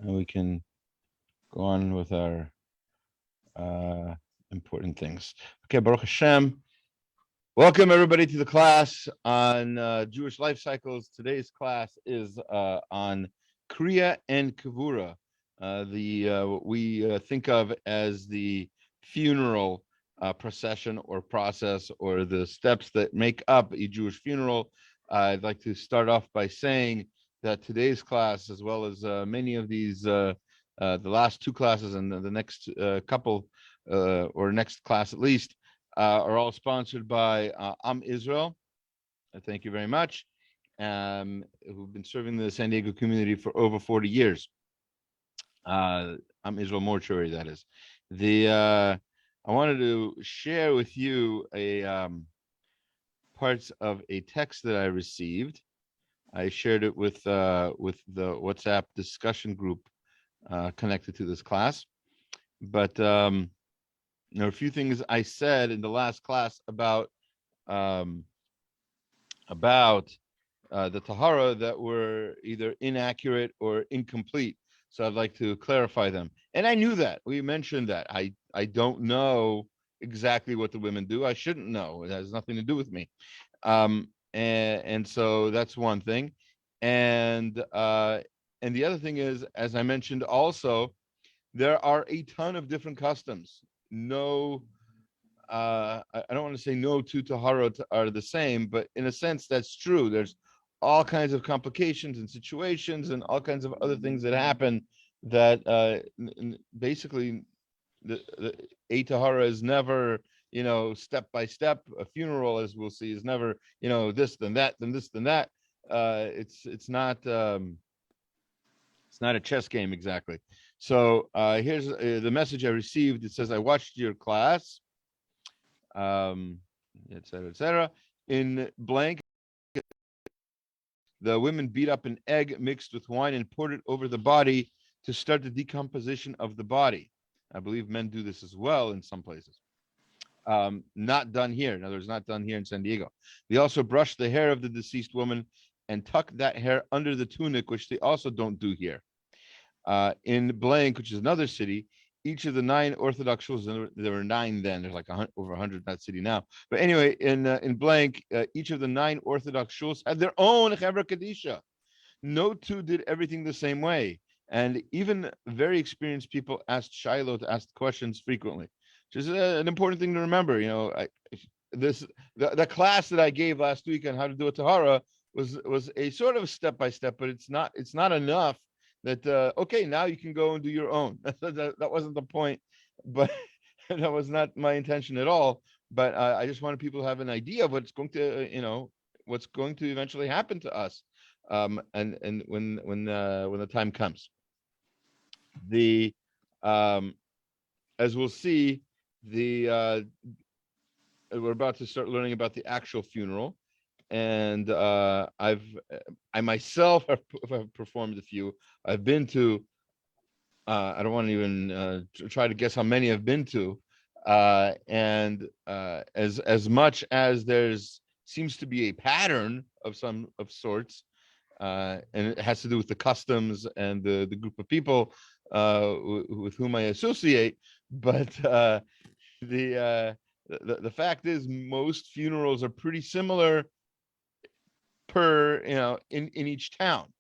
and we can go on with our important things. Okay, Baruch Hashem. Welcome everybody to the class on Jewish life cycles. Today's class is on Kriya and Kevura, what we think of as the funeral procession or process, or the steps that make up a Jewish funeral. I'd like to start off by saying that today's class, as well as many of these, the last two classes and the next couple, or next class at least, are all sponsored by Israel. Thank you very much. Who've been serving the San Diego community for over 40 years. Israel Mortuary, that is. I wanted to share with you a parts of a text that I received. I shared it with the WhatsApp discussion group connected to this class. But there are a few things I said in the last class about the Tahara that were either inaccurate or incomplete. So I'd like to clarify them. And I knew that. We mentioned that. I don't know exactly what the women do. I shouldn't know. It has nothing to do with me. And so that's one thing. And the other thing is, as I mentioned also, there are a ton of different customs. No, I don't want to say no two Tahara are the same, but in a sense, that's true. There's all kinds of complications and situations and all kinds of other things that happen that basically a Tahara is never, step by step. A funeral, as we'll see, is never, this, then that, then this, then that. It's not a chess game exactly. So here's the message I received. It says, I watched your class, et cetera, in blank. The women beat up an egg mixed with wine and poured it over the body to start the decomposition of the body. I believe men do this as well in some places. Not done here. In other words, not done here in San Diego. They also brush the hair of the deceased woman and tuck that hair under the tunic, which they also don't do here. In blank, which is another city, each of the 9 Orthodox shuls, there were 9 then, there's like over 100 in that city now. But anyway, in blank, each of the 9 Orthodox shuls had their own Kevura Kadisha. No two did everything the same way. And even very experienced people asked Shiloh to ask questions frequently, which is an important thing to remember. The class that I gave last week on how to do a Tahara was a sort of step-by-step, but it's not enough that okay, now you can go and do your own. That wasn't the point, but that was not my intention at all. But I just wanted people to have an idea of what's going to eventually happen to us, and when the time comes. As we'll see, we're about to start learning about the actual funeral. And I myself have performed a few. I've been to, I don't want to even try to guess how many I've been to. And as much as there's seems to be a pattern of some of sorts, and it has to do with the customs and the group of people with whom I associate. But the fact is, most funerals are pretty similar per in each town.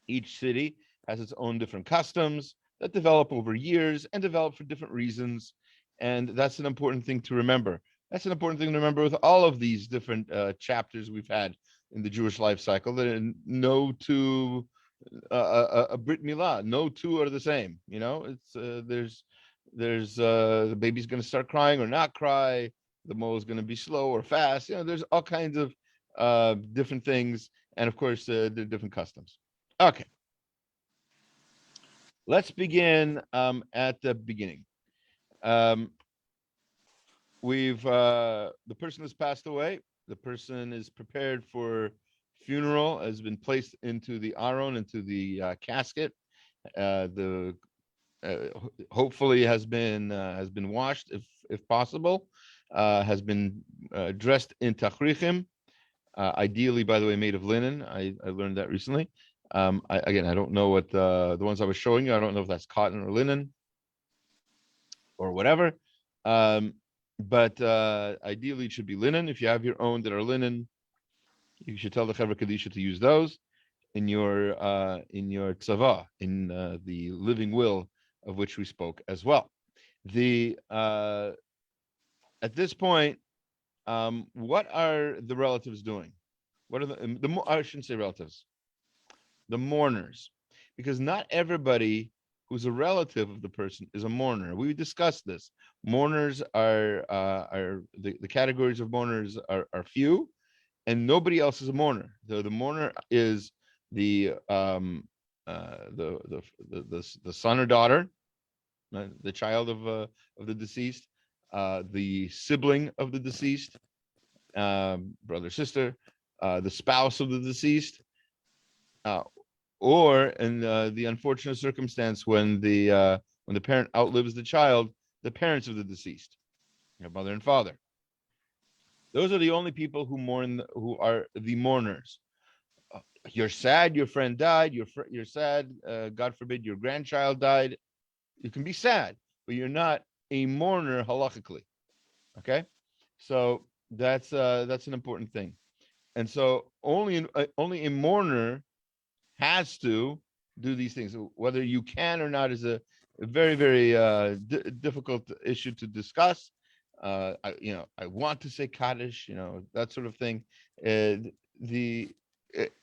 Each city has its own different customs that develop over years and develop for different reasons, and that's an important thing to remember. That's an important thing to remember with all of these different chapters we've had in the Jewish life cycle. That no two a Brit Milah, no two are the same. It's there's the baby's going to start crying or not cry. The mole is going to be slow or fast. There's all kinds of different things, and of course the different customs. Okay, let's begin at the beginning. We've the person has passed away. The person is prepared for funeral, has been placed into the aron, into the casket. Hopefully has been washed if possible. Has been dressed in tachrichim. Ideally, by the way, made of linen. I learned that recently. I don't know what the ones I was showing you. I don't know if that's cotton or linen or whatever. But ideally, it should be linen. If you have your own that are linen, you should tell the Chevra Kadisha to use those in your tzava, in the living will of which we spoke as well. The At this point, what are the relatives doing? What are I shouldn't say relatives, the mourners, because not everybody who's a relative of the person is a mourner. We discussed this. Mourners are the categories of mourners are few, and nobody else is a mourner. The mourner is the the son or daughter, the child of the deceased, the sibling of the deceased, brother, sister, the spouse of the deceased, uh, or in the unfortunate circumstance when the parent outlives the child, the parents of the deceased, your mother and father. Those are the only people who mourn, who are the mourners. You're sad, your friend died. You're sad. God forbid, your grandchild died. You can be sad, but you're not a mourner halachically. Okay, so that's an important thing. And so only a mourner has to do these things. Whether you can or not is a very, very difficult issue to discuss. I want to say Kaddish, that sort of thing. The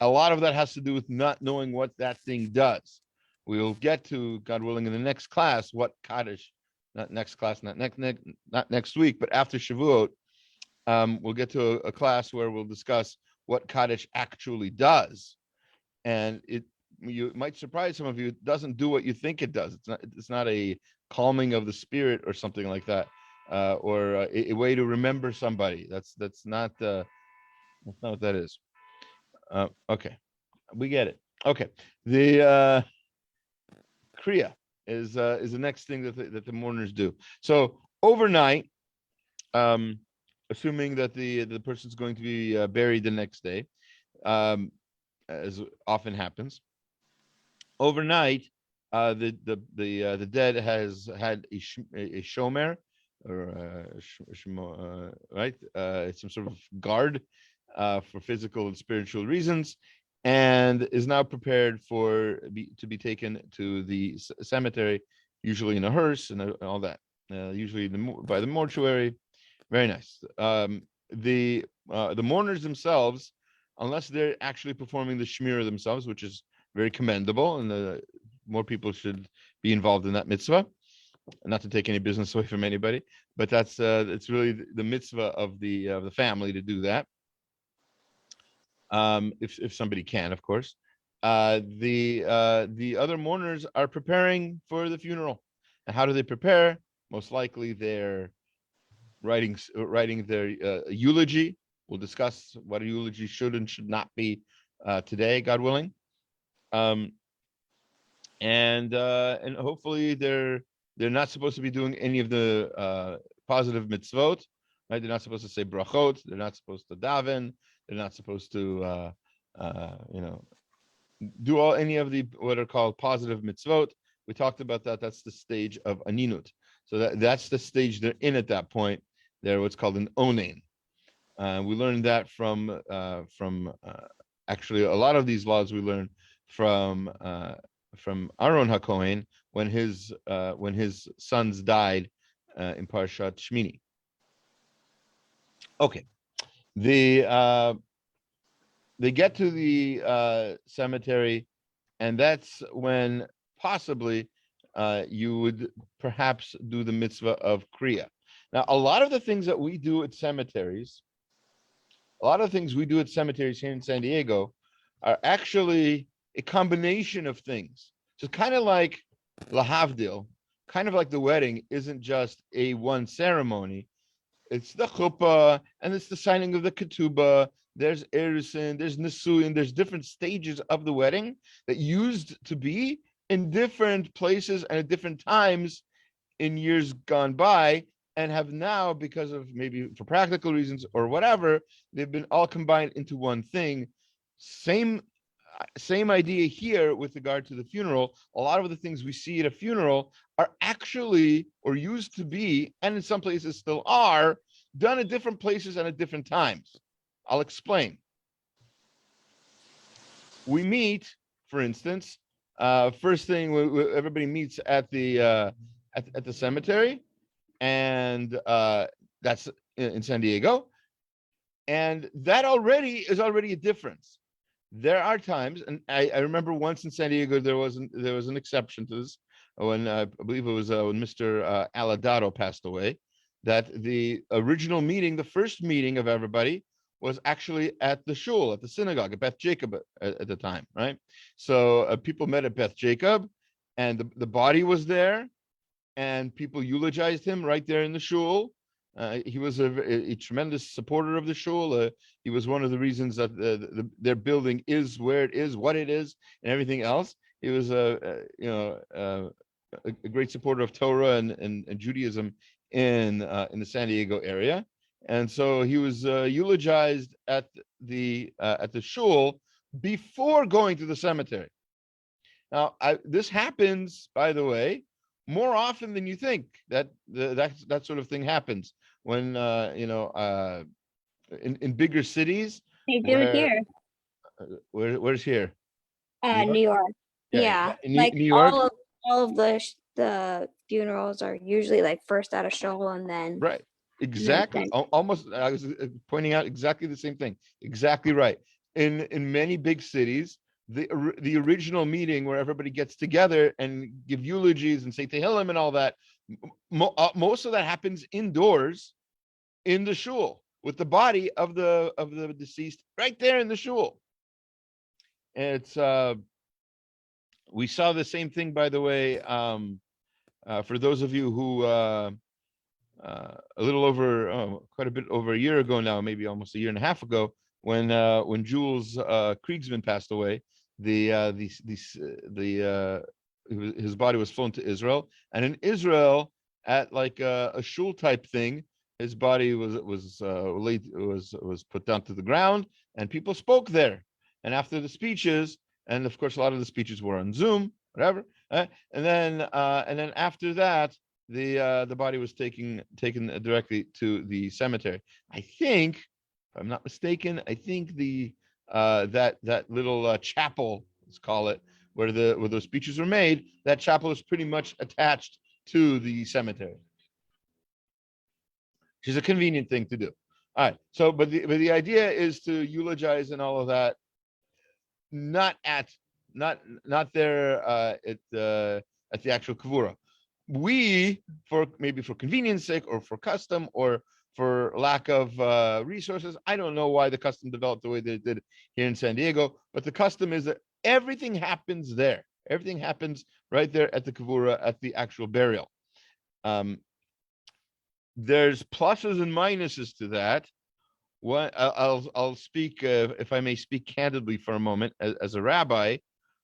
A lot of that has to do with not knowing what that thing does. We'll get to, God willing, in the next class what Kaddish, not next class, not next week, but after Shavuot, we'll get to a class where we'll discuss what Kaddish actually does. And you might surprise some of you, it doesn't do what you think it does. It's not a calming of the spirit or something like that, or a way to remember somebody. That's not what that is. Okay, we get it. Okay, the Kriya is the next thing that the mourners do. So overnight, assuming that the person's going to be buried the next day, as often happens, overnight, the dead has had a shomer, or right, it's some sort of guard for physical and spiritual reasons, and is now prepared to be taken to the cemetery, usually in a hearse and all that, usually by the mortuary. Very nice. The mourners themselves, unless they're actually performing the shmira themselves, which is very commendable, and more people should be involved in that mitzvah. Not to take any business away from anybody, but that's it's really the mitzvah of the family to do that. If somebody can, of course. The other mourners are preparing for the funeral. And how do they prepare? Most likely they're writing their eulogy. We'll discuss what a eulogy should and should not be today, God willing. And hopefully they're not supposed to be doing any of the positive mitzvot, right? They're not supposed to say brachot. They're not supposed to daven. They're not supposed to do any of the what are called positive mitzvot. We talked about that. That's the stage of aninut. So that's the stage they're in at that point. They're what's called an onen. We learned that from actually a lot of these laws we learn from Aaron HaKohen when his sons died in Parshat Shmini. Okay, they get to the cemetery, and that's when possibly you would perhaps do the mitzvah of Kriya. Now, a lot of the things that we do at cemeteries, here in San Diego, are actually a combination of things. So kind of like lahavdil, kind of like the wedding isn't just a one ceremony. It's the chuppah, and it's the signing of the ketubah. There's erusin, there's nisuin, there's different stages of the wedding that used to be in different places and at different times in years gone by, and have now, because of maybe for practical reasons or whatever, they've been all combined into one thing. Same same idea here with regard to the funeral. A lot of the things we see at a funeral are actually, or used to be, and in some places still are, done at different places and at different times. I'll explain. We meet, for instance, first thing, everybody meets at the cemetery, and that's in San Diego, and that is already a difference. There are times, and I remember once in San Diego there was an exception to this, when I believe it was when Mr. Aladaro passed away, that the original meeting, the first meeting of everybody, was actually at the shul, at the synagogue, at Beth Jacob at the time, right? So people met at Beth Jacob, and the body was there, and people eulogized him right there in the shul. He was a tremendous supporter of the shul. He was one of the reasons that their building is where it is, what it is, and everything else. He was a great supporter of Torah and Judaism in the San Diego area, and so he was eulogized at the shul before going to the cemetery. Now, this happens, by the way, more often than you think. That sort of thing happens when in bigger cities. They do it here. Where's here? New York? New York. Yeah. Yeah. Like New York. all of the funerals are usually like first at a show and then Right. Exactly. Almost, I was pointing out exactly the same thing. Exactly right. In many big cities, the original meeting where everybody gets together and give eulogies and say Tehillim and all that, most of that happens indoors in the shul with the body of the deceased right there in the shul. And it's we saw the same thing, by the way, for those of you who a little over quite a bit over a year ago now, maybe almost a year and a half ago, when Jules Kriegsman passed away, his body was flown to Israel, and in Israel, at like a shul type thing, his body was put down to the ground, and people spoke there. And after the speeches, and of course a lot of the speeches were on Zoom, whatever, and then after that, the body was taken directly to the cemetery. I think, if I'm not mistaken, I think that little chapel, let's call it, where those speeches were made, that chapel is pretty much attached to the cemetery, which is a convenient thing to do. All right. So, but the idea is to eulogize and all of that, not there at the actual Kevura. We, for convenience sake, or for custom, or for lack of resources, I don't know why the custom developed the way they did here in San Diego, but the custom is that everything happens there. Everything happens right there at the Kevura, at the actual burial. There's pluses and minuses to that. I'll speak, if I may speak candidly for a moment, as a rabbi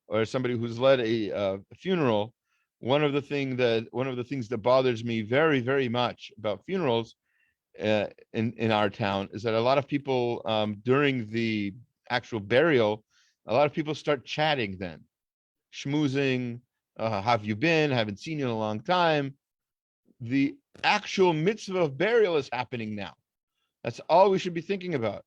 or somebody who's led a funeral. One of the things that bothers me very, very much about funerals in our town is that a lot of people, during the actual burial, a lot of people start chatting then, schmoozing. How have you been? Haven't seen you in a long time. The actual mitzvah of burial is happening now. That's all we should be thinking about.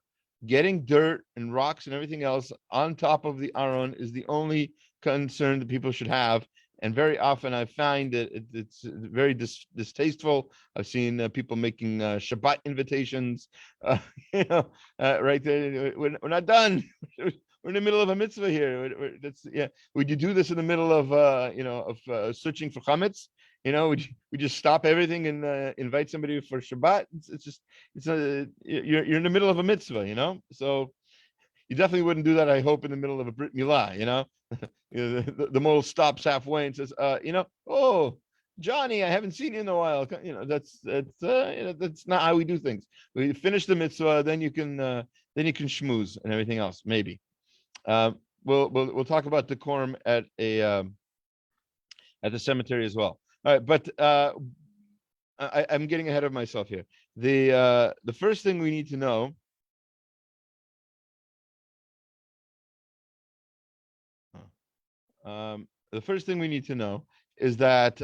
Getting dirt and rocks and everything else on top of the aron is the only concern that people should have. And very often I find that it's very distasteful. I've seen people making Shabbat invitations, right there. We're not done. We're in the middle of a mitzvah here. Would you do this in the middle of searching for chametz? We just stop everything and invite somebody for Shabbat. You're in the middle of a mitzvah, so you definitely wouldn't do that, I hope, in the middle of a Brit Milah. The mole stops halfway and says, oh, Johnny, I haven't seen you in a while. That's not how we do things. We finish the mitzvah, then you can schmooze and everything else, maybe. We'll talk about decorum at the cemetery as well. All right, but I'm getting ahead of myself here. The first thing we need to know The first thing we need to know is that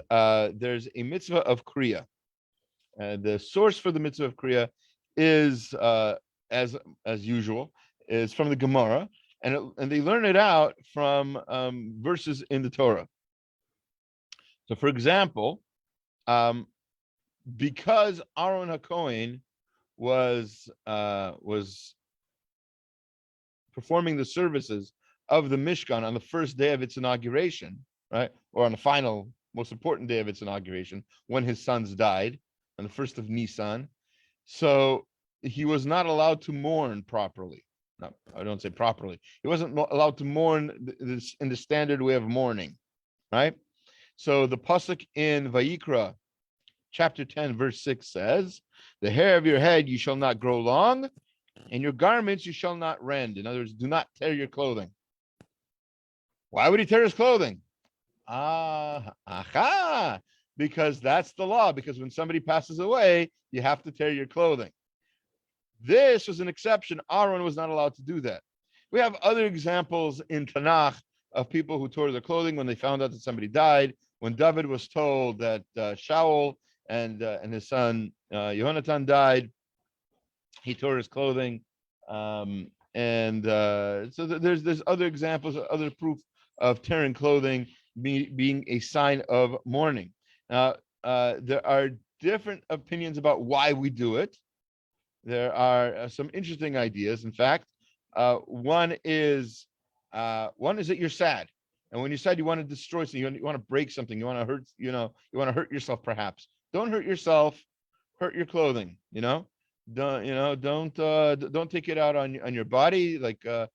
there's a mitzvah of Kriya. The source for the mitzvah of Kriya is, as usual, is from the Gemara, and they learn it out from verses in the Torah. So, for example, because Aaron HaKohen was performing the services of the Mishkan on the first day of its inauguration, right, or on the final, most important day of its inauguration, when his sons died on the first of Nisan, so he was not allowed to mourn properly. No, I don't say properly. He wasn't allowed to mourn this in the standard way of mourning, right? So the pasuk in Vayikra, chapter 10, verse 6 says, "The hair of your head you shall not grow long, and your garments you shall not rend." In other words, do not tear your clothing. Why would he tear his clothing? Because that's the law. Because when somebody passes away, you have to tear your clothing. This was an exception. Aaron was not allowed to do that. We have other examples in Tanakh of people who tore their clothing when they found out that somebody died. When David was told that Shaul and his son Yehonatan died, he tore his clothing. So there's other examples, other proof of tearing clothing being a sign of mourning. Now, there are different opinions about why we do it. There are some interesting ideas. In fact, one is that you're sad, and when you're sad, you want to destroy something, you want to break something, you want to hurt, you want to hurt yourself. Perhaps don't hurt yourself, hurt your clothing. Don't take it out on your body like the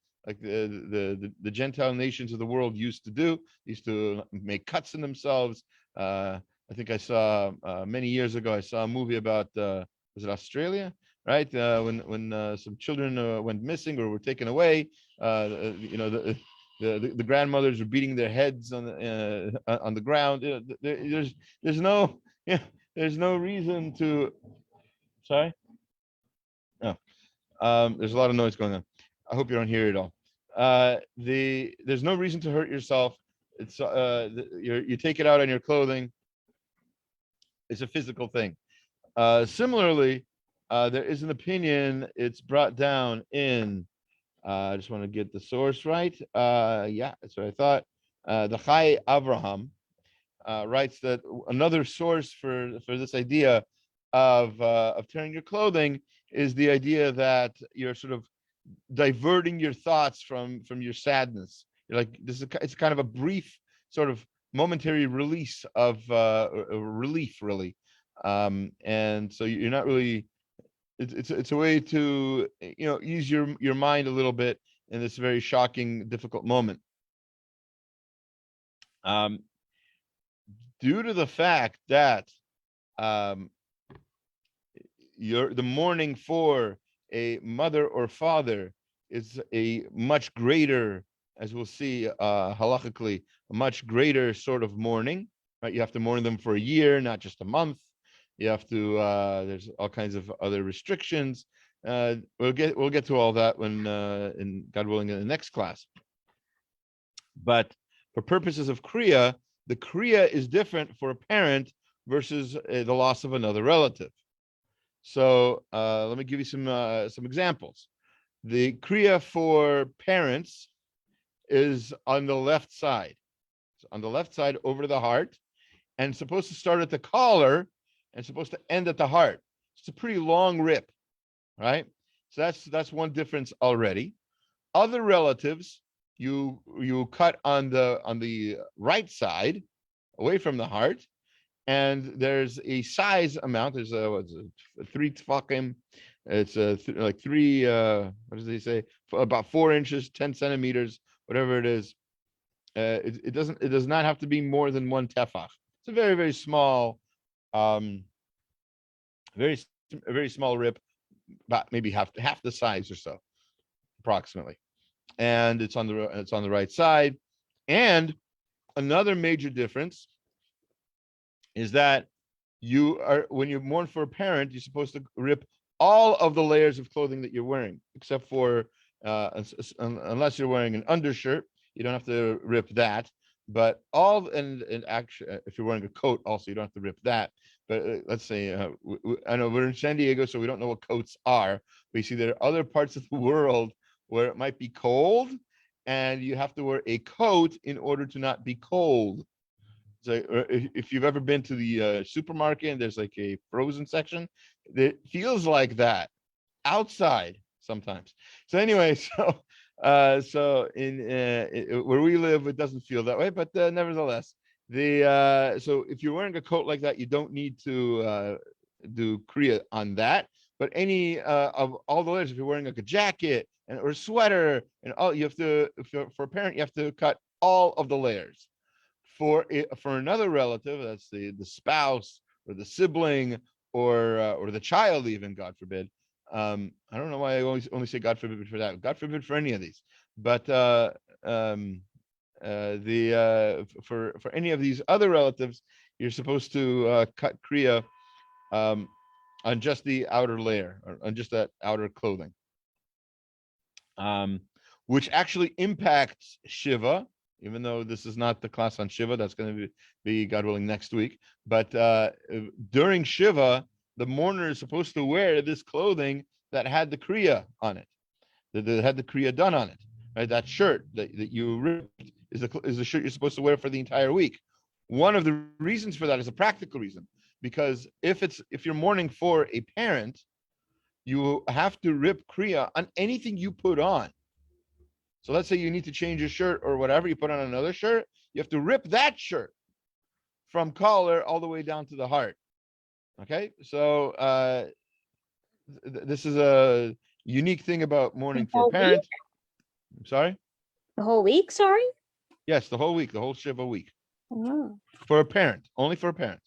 Gentile nations of the world used to do. They used to make cuts in themselves. I think I saw many years ago. I saw a movie about was it Australia? Right, when some children went missing or were taken away, the grandmothers were beating their heads on the ground. There's no reason to. Sorry. No, there's a lot of noise going on. I hope you don't hear it all. There's no reason to hurt yourself. It's you take it out on your clothing. It's a physical thing. Similarly. There is an opinion, it's brought down in, I just want to get the source right. Yeah, that's what I thought. The Chai Avraham writes that another source for this idea of tearing your clothing is the idea that you're sort of diverting your thoughts from your sadness. You're like, it's kind of a brief sort of momentary release of relief, really. And so you're not really, it's a way to ease your mind a little bit in this very shocking, difficult moment. Due to the fact that the mourning for a mother or father is a much greater, as we'll see halachically, a much greater sort of mourning. Right, you have to mourn them for a year, not just a month. You have to. There's all kinds of other restrictions. We'll get to all that when, in God willing, in the next class. But for purposes of Kriya, the Kriya is different for a parent versus the loss of another relative. So let me give you some examples. The Kriya for parents is on the left side. It's on the left side over the heart, and it's supposed to start at the collar and supposed to end at the heart. It's a pretty long rip, right? So that's one difference already. Other relatives, you cut on the right side, away from the heart, and there's a size amount. There's a 3 tefachim. It's like 3. What does they say? About 4 inches, 10 centimeters, whatever it is. It does not have to be more than 1 tefach. It's a very, very small, very small rip, about maybe half the size or so, approximately. And it's on the right side. And another major difference is that when you mourn for a parent, you're supposed to rip all of the layers of clothing that you're wearing, except for unless you're wearing an undershirt, you don't have to rip that. But all and actually, if you're wearing a coat, also you don't have to rip that. But let's say I know we're in San Diego, so we don't know what coats are. But you see, there are other parts of the world where it might be cold, and you have to wear a coat in order to not be cold. So if you've ever been to the supermarket and there's like a frozen section, it feels like that outside sometimes. So anyway, so in where we live, it doesn't feel that way, but nevertheless, the so if you're wearing a coat like that, you don't need to do Kriya on that. But any of all the layers, if you're wearing like a jacket and or a sweater and all, you have to for a parent, you have to cut all of the layers. For another relative, that's the spouse or the sibling or the child, even, God forbid. I don't know why I only say God forbid for that. God forbid for any of these. But for any of these other relatives, you're supposed to cut Kriya on just the outer layer, or on just that outer clothing, which actually impacts Shiva, even though this is not the class on Shiva. That's going to be, God willing, next week. But during Shiva, the mourner is supposed to wear this clothing that had the Kriya on it, that had the Kriya done on it. Right? That shirt that you ripped is the shirt you're supposed to wear for the entire week. One of the reasons for that is a practical reason, because if you're mourning for a parent, you have to rip Kriya on anything you put on. So let's say you need to change your shirt or whatever, you put on another shirt, you have to rip that shirt from collar all the way down to the heart. Okay, so this is a unique thing about mourning The for a whole week? parent. I'm sorry? The whole week, sorry? Yes, the whole week, the whole Shiva week. Oh. For a parent, only for a parent.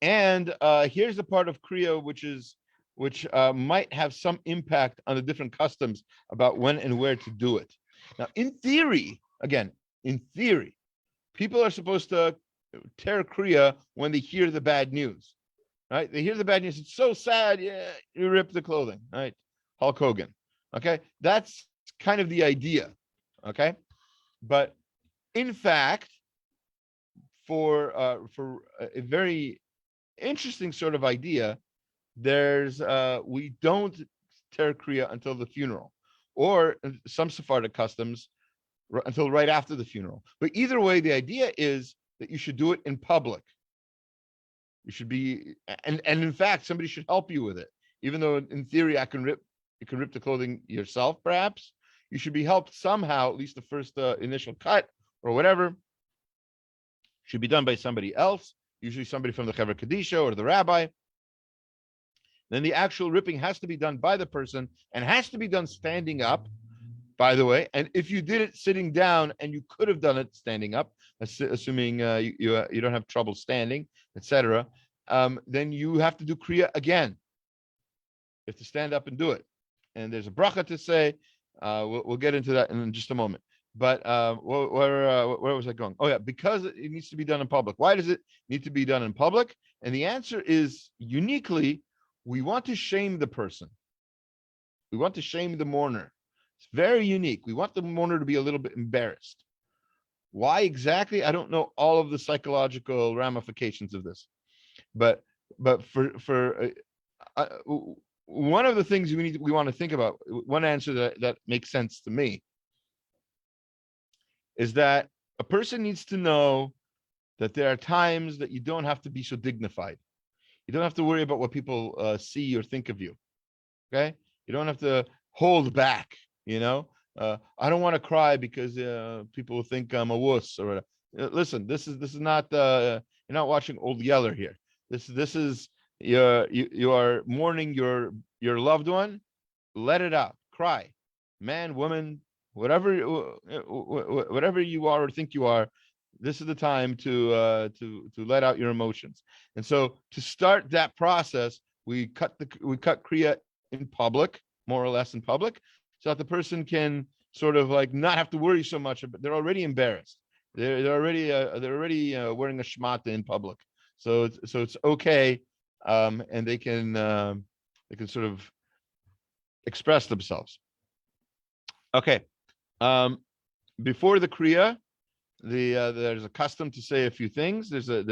And here's the part of Kriya which might have some impact on the different customs about when and where to do it. Now, in theory, again, in theory, people are supposed to tear Kriya when they hear the bad news, right? They hear the bad news. It's so sad. Yeah, you rip the clothing, right? Hulk Hogan. Okay, that's kind of the idea. Okay, but in fact, for a very interesting sort of idea, there's we don't tear Kriya until the funeral, or some Sephardic customs until right after the funeral. But either way, the idea is that you should do it in public. You should be, and in fact, somebody should help you with it. Even though in theory you can rip the clothing yourself, perhaps you should be helped somehow. At least the first initial cut or whatever should be done by somebody else, usually somebody from the Kevura Kadisha or the rabbi. Then the actual ripping has to be done by the person and has to be done standing up, by the way. And if you did it sitting down, and you could have done it standing up, assuming you don't have trouble standing, etc., then you have to do Kriya again. You have to stand up and do it. And there's a bracha to say. We'll get into that in just a moment. But where was I going? Oh yeah, because it needs to be done in public. Why does it need to be done in public? And the answer is, uniquely, we want to shame the person. We want to shame the mourner. It's very unique. We want the mourner to be a little bit embarrassed. Why exactly? I don't know all of the psychological ramifications of this, but for one of the things we want to think about, one answer that makes sense to me, is that a person needs to know that there are times that you don't have to be so dignified. You don't have to worry about what people see or think of you. Okay, you don't have to hold back. I don't want to cry because people think I'm a wuss or whatever. Listen, this is not you're not watching Old Yeller here. This is you are mourning your loved one. Let it out. Cry, man, woman, whatever you are or think you are. This is the time to let out your emotions. And so to start that process, we cut Kriya in public, more or less in public, so that the person can sort of like not have to worry so much. But they're already embarrassed. They're already wearing a shmata in public, so it's okay, and they can sort of express themselves. Okay, before the Kriya, there's a custom to say a few things. There's a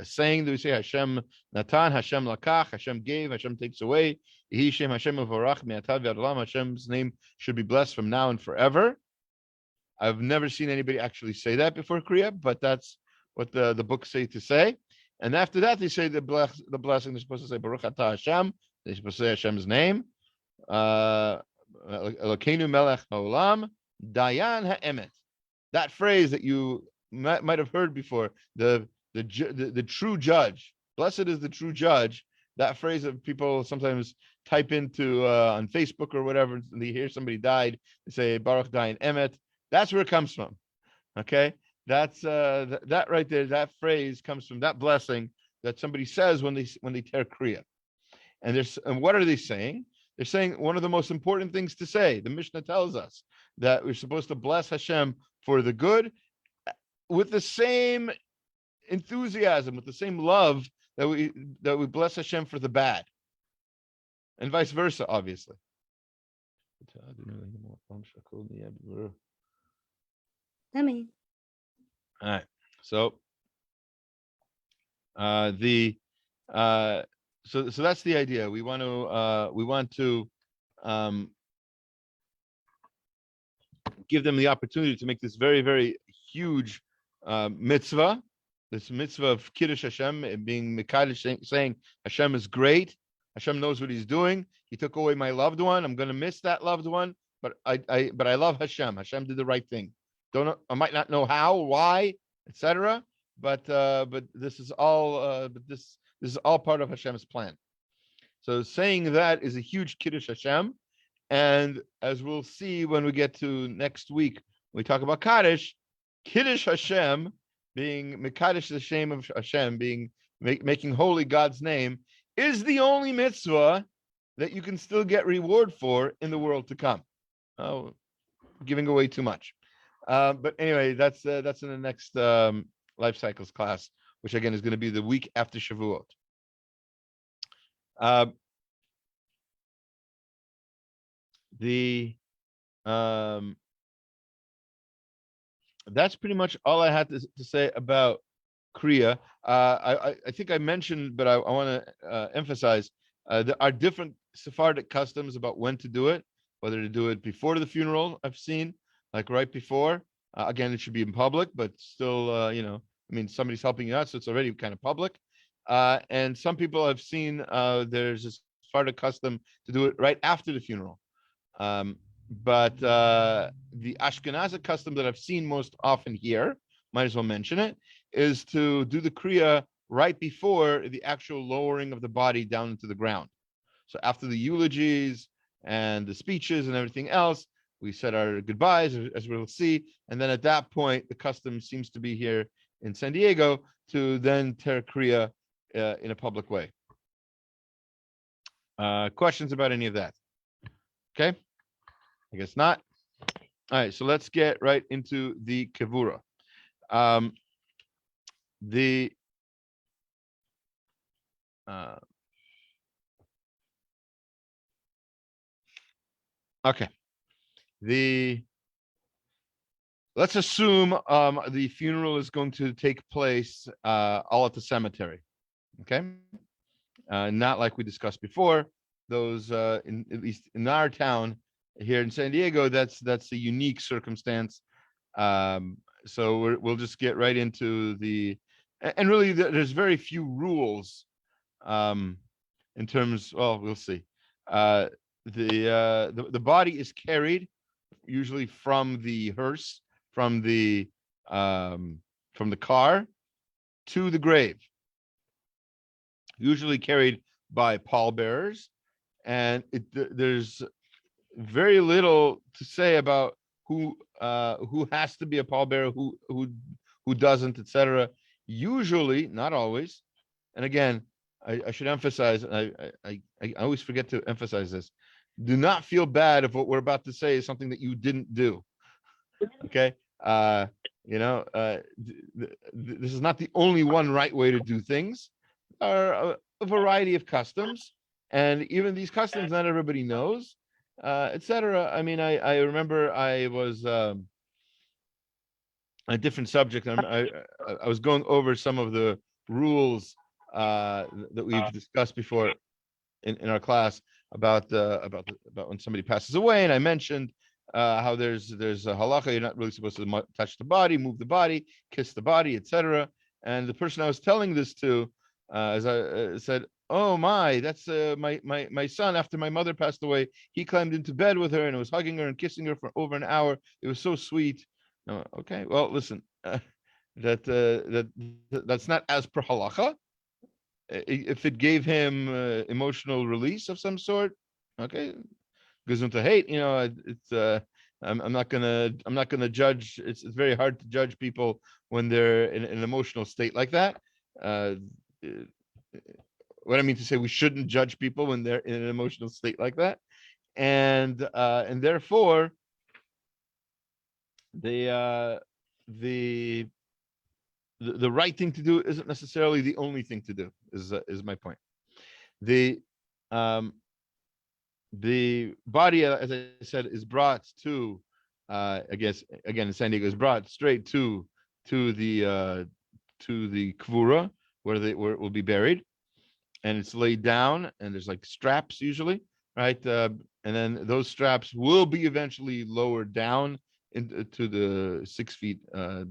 saying that we say, Hashem Natan, Hashem Lakach, Hashem gave, Hashem takes away. Yehi Shem Hashem Mevorach me'atav v'ad olam. Hashem's name should be blessed from now and forever. I've never seen anybody actually say that before Kriya, but that's what the books say to say. And after that, they say the blessing. They're supposed to say Baruch Atah Hashem. They're supposed to say Hashem's name. Elokeinu Melech Haolam, Dayan Ha'emet. That phrase that you might have heard before, the true judge. Blessed is the true judge. That phrase that people sometimes type into on Facebook or whatever, and they hear somebody died, they say Baruch Dayan Emet. That's where it comes from. Okay, that's that right there. That phrase comes from that blessing that somebody says when they tear Kriya. And what are they saying? They're saying one of the most important things to say. The Mishnah tells us that we're supposed to bless Hashem for the good with the same enthusiasm, with the same love that we bless Hashem for the bad, and vice versa, obviously. All right. So so that's the idea. We want to give them the opportunity to make this very, very huge mitzvah, this mitzvah of Kiddush Hashem, and being Mekadosh, saying Hashem is great. Hashem knows what He's doing. He took away my loved one. I'm going to miss that loved one, but I love Hashem. Hashem did the right thing. I might not know how, why, etc. But this is all this is all part of Hashem's plan. So saying that is a huge Kiddush Hashem. And as we'll see when we get to next week, we talk about Kaddish, Kiddush Hashem, being Mekadosh, the shame of Hashem, being making holy God's name, is the only mitzvah that you can still get reward for in the world to come. Oh, giving away too much. But anyway, that's in the next Life Cycles class, which again is going to be the week after Shavuot. That's pretty much all I had to say about Kriya. I think I mentioned, but I want to emphasize there are different Sephardic customs about when to do it, whether to do it before the funeral. I've seen, like right before. Again, it should be in public, but still, I mean, somebody's helping you out, so it's already kind of public. And some people have seen there's a Sephardic custom to do it right after the funeral. But the Ashkenazic custom that I've seen most often here, might as well mention it, is to do the Kriya right before the actual lowering of the body down into the ground. So after the eulogies and the speeches and everything else, we said our goodbyes, as we'll see. And then at that point, the custom seems to be here in San Diego to then tear Kriya in a public way. Questions about any of that? Okay, I guess not. All right, so let's get right into the Kevura. Okay. Let's assume the funeral is going to take place all at the cemetery. Okay, not like we discussed before. Those at least in our town here in San Diego, that's a unique circumstance. So we'll just get right into and really there's very few rules in terms. Well, we'll see. The body is carried usually from the hearse, from the car to the grave, usually carried by pallbearers, and there's very little to say about who has to be a pallbearer, who doesn't, etc. Usually, not always. And again, I should emphasize, I always forget to emphasize this. Do not feel bad if what we're about to say is something that you didn't do. Okay, this is not the only one right way to do things. There are a variety of customs, and even these customs not everybody knows. etc. I mean, I remember I was a different subject. I was going over some of the rules that we've discussed before in our class about when somebody passes away, and I mentioned how there's a halacha. You're not really supposed to touch the body, move the body, kiss the body, etc. And the person I was telling this to, as I said, "Oh my, that's my son. After my mother passed away, he climbed into bed with her and was hugging her and kissing her for over an hour. It was so sweet." Okay, well, listen, that's not as per halacha. If it gave him emotional release of some sort, okay, gesundheit hate. It's I'm not gonna judge. It's very hard to judge people when they're in an emotional state like that. Uh, what I mean to say, we shouldn't judge people when they're in an emotional state like that, and therefore the uh, the the right thing to do isn't necessarily the only thing to do. Is my point. The um, the body, as I said, is brought to, I guess again in San Diego, is brought straight to the Kevura, where it will be buried, and it's laid down, and there's like straps usually, right? And then those straps will be eventually lowered down into the 6 feet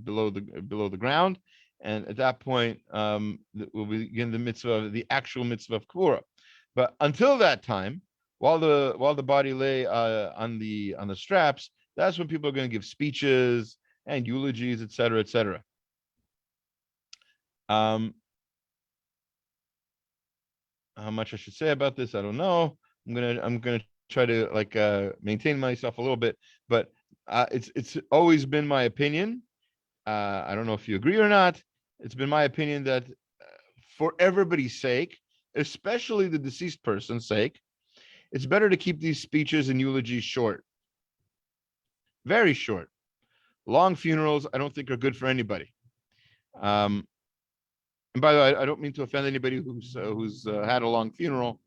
below the ground, and at that point, we'll begin the actual mitzvah of Kevura. But until that time, while the body lay on the straps, that's when people are going to give speeches and eulogies, etc., etc. How much I should say about this, I don't know. I'm gonna try to maintain myself a little bit, but it's always been my opinion. I don't know if you agree or not. It's been my opinion that for everybody's sake, especially the deceased person's sake, it's better to keep these speeches and eulogies short, very short. Long funerals, I don't think are good for anybody. And by the way, I don't mean to offend anybody who's had a long funeral,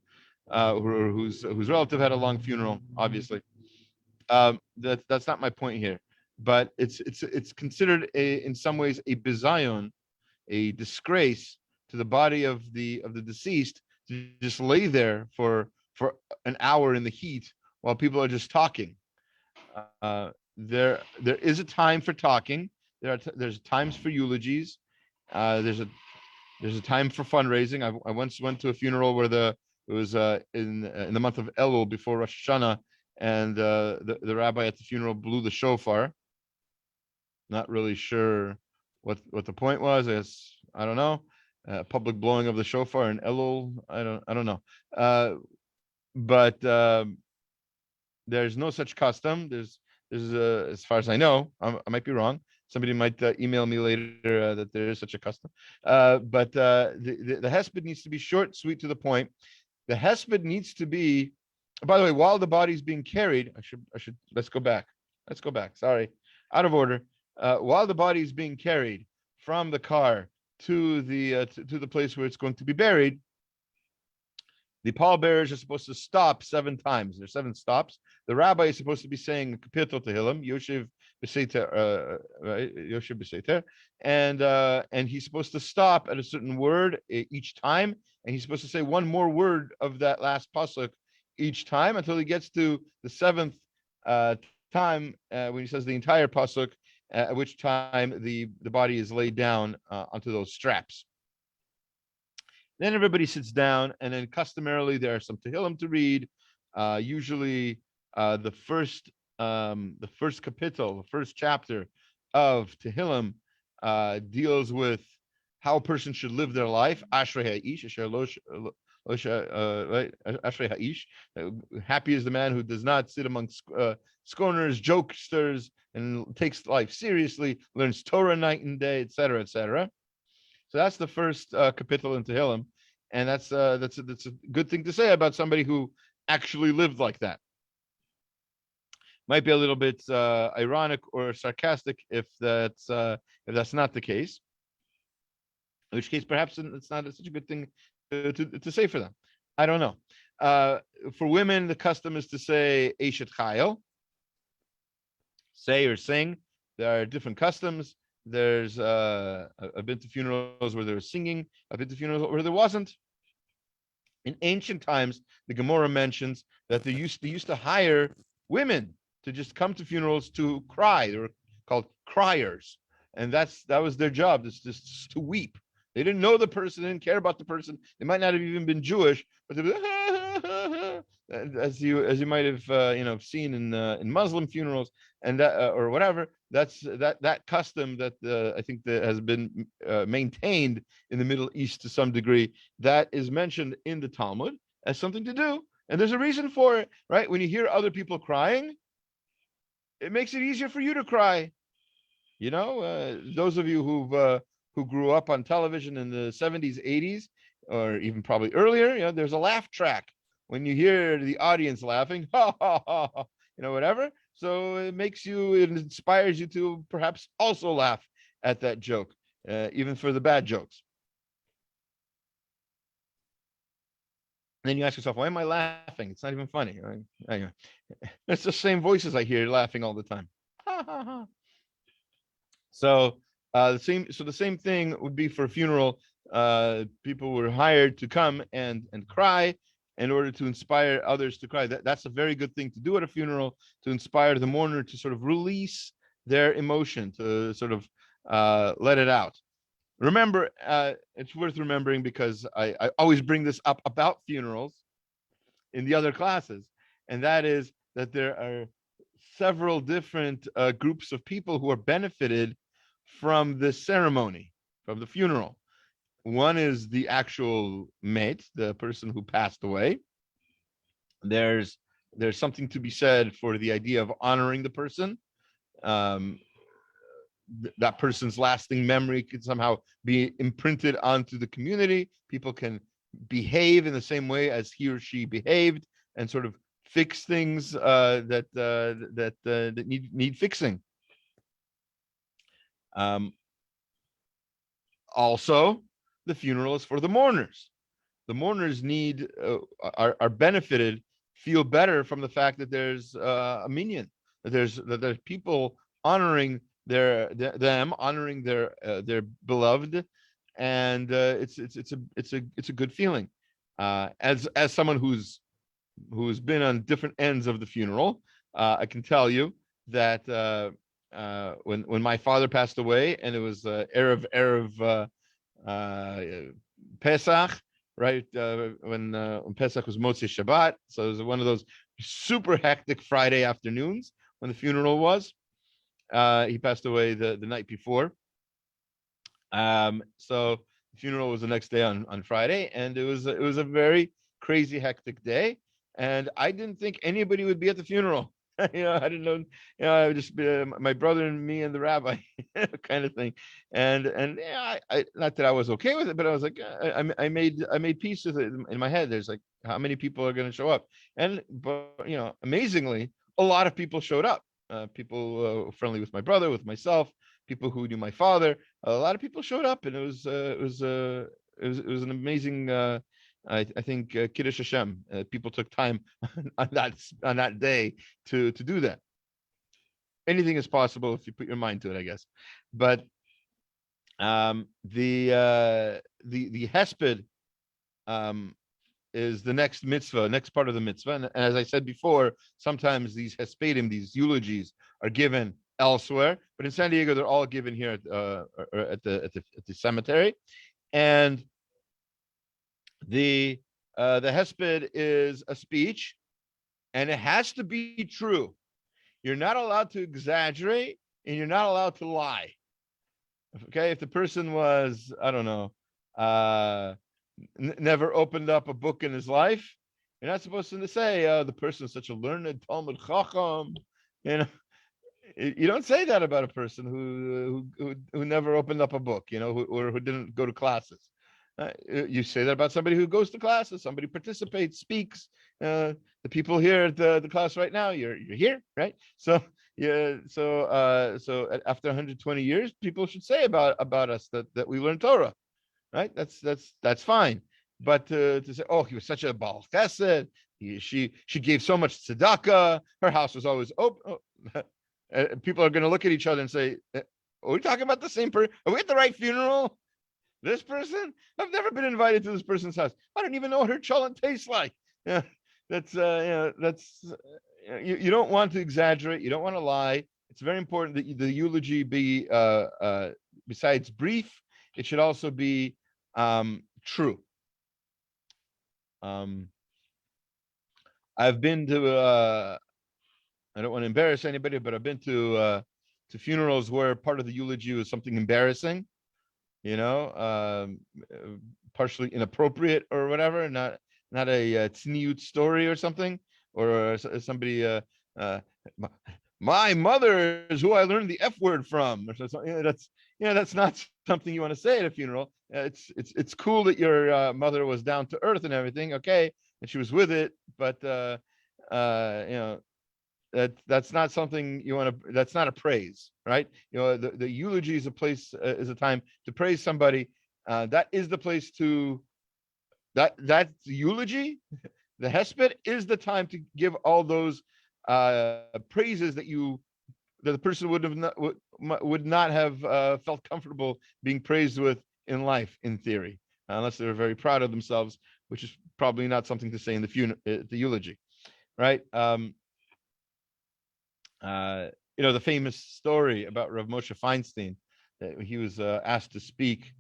or whose relative had a long funeral. Obviously, that's not my point here. But it's considered in some ways a bizayon, a disgrace to the body of the deceased to just lay there for an hour in the heat while people are just talking. There is a time for talking. There's times for eulogies. There's a time for fundraising. I once went to a funeral where it was in the month of Elul before Rosh Hashanah, and the rabbi at the funeral blew the shofar. Not really sure what the point was. I don't know. Public blowing of the shofar in Elul. I don't know. But there's no such custom. There's as far as I know, I might be wrong. Somebody might email me later that there is such a custom. But the hesped needs to be short, sweet, to the point. The hesped needs to be. By the way, while the body's being carried, I should let's go back. Let's go back. Sorry, out of order. While the body's being carried from the car to the place where it's going to be buried, the pallbearers are supposed to stop 7 times. There's 7 stops. The rabbi is supposed to be saying Kapitel Tehillim, Yoshev B'Seiter, right? Yoshev B'Seiter, and he's supposed to stop at a certain word each time, and he's supposed to say one more word of that last pasuk each time until he gets to the 7th time when he says the entire pasuk, at which time the body is laid down onto those straps. Then everybody sits down, and then customarily there are some Tehillim to read. Usually, the first kapitel, the first chapter of Tehillim deals with how a person should live their life. Ashrei ha'ish, right? Ashrei ha'ish. Happy is the man who does not sit among scorners, jokesters, and takes life seriously, learns Torah night and day, etc., etc. So that's the first kapitel in Tehillim, and that's a good thing to say about somebody who actually lived like that. Might be a little bit ironic or sarcastic if that's not the case. In which case, perhaps it's not such a good thing to say for them. I don't know. For women, the custom is to say Eshet Chayil, say or sing. There are different customs. There's I've been to funerals where there was singing. I've been to funerals where there wasn't. In ancient times, the Gemara mentions that they used to hire women to just come to funerals to cry. They were called criers, and that was their job, just to weep. They didn't know the person, they didn't care about the person. They might not have even been Jewish, but they were, as you might have seen in Muslim funerals and or whatever. That's that custom that I think that has been maintained in the Middle East to some degree. That is mentioned in the Talmud as something to do, and there's a reason for it, right? When you hear other people crying, it makes it easier for you to cry. Those of you who grew up on television in the 70s, 80s, or even probably earlier, there's a laugh track. When you hear the audience laughing, ha ha ha, whatever. So it inspires you to perhaps also laugh at that joke, even for the bad jokes. And then you ask yourself, why am I laughing? It's not even funny. Anyway, it's the same voices I hear laughing all the time. Ha ha ha. So the same thing would be for a funeral. People were hired to come and cry in order to inspire others to cry. That's a very good thing to do at a funeral, to inspire the mourner to sort of release their emotion, to sort of let it out. Remember, it's worth remembering, because I always bring this up about funerals in the other classes, and that is that there are several different groups of people who are benefited from the ceremony, from the funeral. One is the actual mate, the person who passed away. There's something to be said for the idea of honoring the person. That person's lasting memory could somehow be imprinted onto the community. People can behave in the same way as he or she behaved, and sort of fix things that need fixing. Also, the funeral is for the mourners. The mourners are benefited, feel better from the fact that there's a minyan, that there's people honoring them, honoring their beloved, and it's a good feeling. As someone who's been on different ends of the funeral, I can tell you that when my father passed away, and it was erev Pesach, right? When Pesach was Motzei Shabbat, so it was one of those super hectic Friday afternoons when the funeral was. He passed away the night before. So the funeral was the next day on Friday, and it was a very crazy, hectic day. And I didn't think anybody would be at the funeral. I didn't know. I would just be my brother and me and the rabbi, kind of thing. And I not that I was okay with it, but I was like, I made peace with it in my head. There's like, how many people are going to show up? But amazingly, a lot of people showed up. People friendly with my brother, with myself, people who knew my father. A lot of people showed up, and it was an amazing. I think Kiddush Hashem. People took time on that day to do that. Anything is possible if you put your mind to it, I guess. But the hesped is the next mitzvah, next part of the mitzvah. And as I said before, sometimes these hespedim, these eulogies, are given elsewhere, but in San Diego they're all given here at the cemetery. And the hesped is a speech, and it has to be true. You're not allowed to exaggerate, and you're not allowed to lie. Okay, if the person was, I don't know, never opened up a book in his life, you're not supposed to say the person is such a learned Talmud Chacham. You don't say that about a person who never opened up a book, or who didn't go to classes. You say that about somebody who goes to classes, somebody participates, speaks. The people here at the class right now, you're here, right? So yeah, so after 120 years, people should say about us that we learn Torah, right? That's fine. but to say, oh, he was such a Baal Chesed. She gave so much tzedakah. Her house was always open. People are going to look at each other and say, are we talking about the same person? Are we at the right funeral? This person? I've never been invited to this person's house. I don't even know what her cholent tastes like. Yeah, that's you don't want to exaggerate. You don't want to lie. It's very important that the eulogy be besides brief, it should also be true. I've been to I don't want to embarrass anybody, but I've been to funerals where part of the eulogy was something embarrassing, partially inappropriate or whatever, not a tzniut story or something, or somebody my mother is who I learned the F word from, or something. That's not something you want to say at a funeral. It's cool that your mother was down to earth and everything, okay, and she was with it, but that's not something you want to. That's not a praise, right? The eulogy is a place, is a time to praise somebody. That is the place to that's the eulogy. The hesped is the time to give all those praises that the person would not have felt comfortable being praised with in life, in theory, unless they were very proud of themselves, which is probably not something to say in the eulogy, right? The famous story about Rav Moshe Feinstein, that he was asked to speak,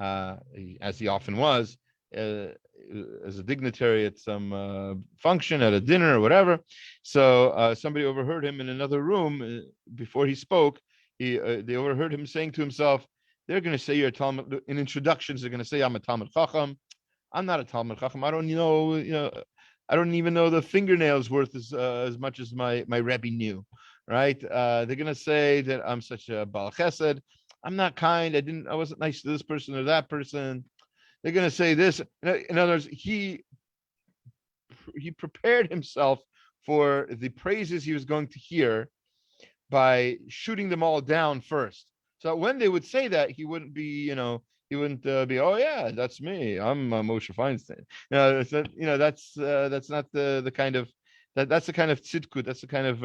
as he often was, as a dignitary at some function, at a dinner or whatever. So somebody overheard him in another room before he spoke. They overheard him saying to himself, "They're going to say you're a Talmud." In introductions, they're going to say, "I'm a Talmud Chacham." I'm not a Talmud Chacham. I don't I don't even know the fingernails worth as much as my Rebbe knew, right? They're gonna say that I'm such a Baal Chesed. I'm not kind. I wasn't nice to this person or that person. They're gonna say this. In other words, he prepared himself for the praises he was going to hear by shooting them all down first. So when they would say that, he wouldn't be, he wouldn't be, oh yeah, that's me. I'm Moshe Feinstein. That's not the kind of that's the kind of tzidkut. That's the kind of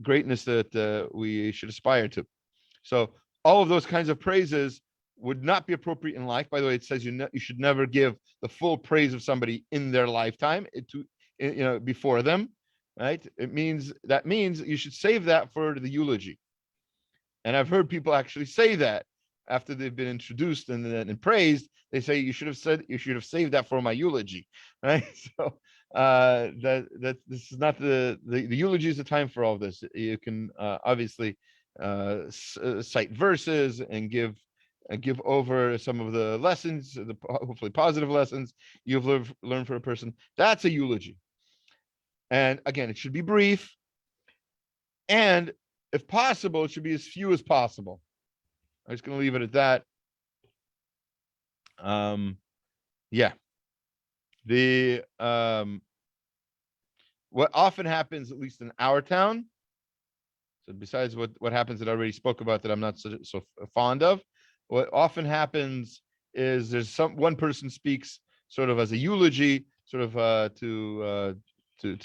greatness that we should aspire to. So all of those kinds of praises would not be appropriate in life. By the way, it says you should never give the full praise of somebody in their lifetime before them, right? That means you should save that for the eulogy. And I've heard people actually say that after they've been introduced and praised, they say you should have saved that for my eulogy, right? So that this is not the eulogy is the time for all this. You can obviously cite verses and give over some of the lessons, the hopefully positive lessons you've learned for a person. That's a eulogy. And again, it should be brief. And if possible, it should be as few as possible. I'm just going to leave it at that. Yeah. What often happens, at least in our town, so besides what happens that I already spoke about that I'm not so fond of, what often happens is there's one person speaks sort of as a eulogy, sort of to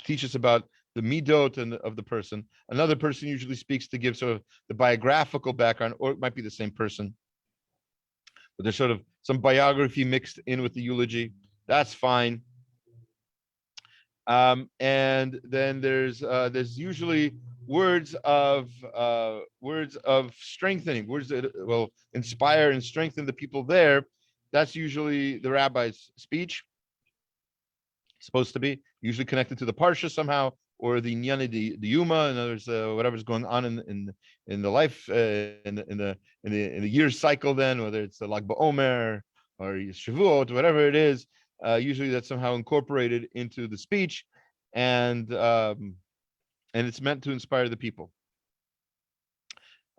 teach us about the midot of the person. Another person usually speaks to give sort of the biographical background, or it might be the same person, but there's sort of some biography mixed in with the eulogy. That's fine. And then there's usually words of strengthening, words that will inspire and strengthen the people there. That's usually the rabbi's speech. Supposed to be usually connected to the parsha somehow, or the Nyani, the Yuma, and others, whatever's going on in the life, in the year's cycle. Then, whether it's the Lag BaOmer or Shavuot, whatever it is, usually that's somehow incorporated into the speech, and it's meant to inspire the people,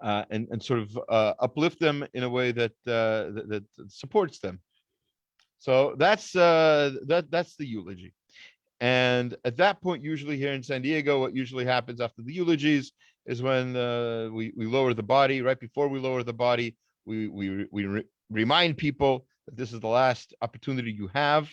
and sort of uplift them in a way that supports them. So that's the eulogy. And at that point, usually here in San Diego, what usually happens after the eulogies is when we lower the body. Right before we lower the body, we remind people that this is the last opportunity you have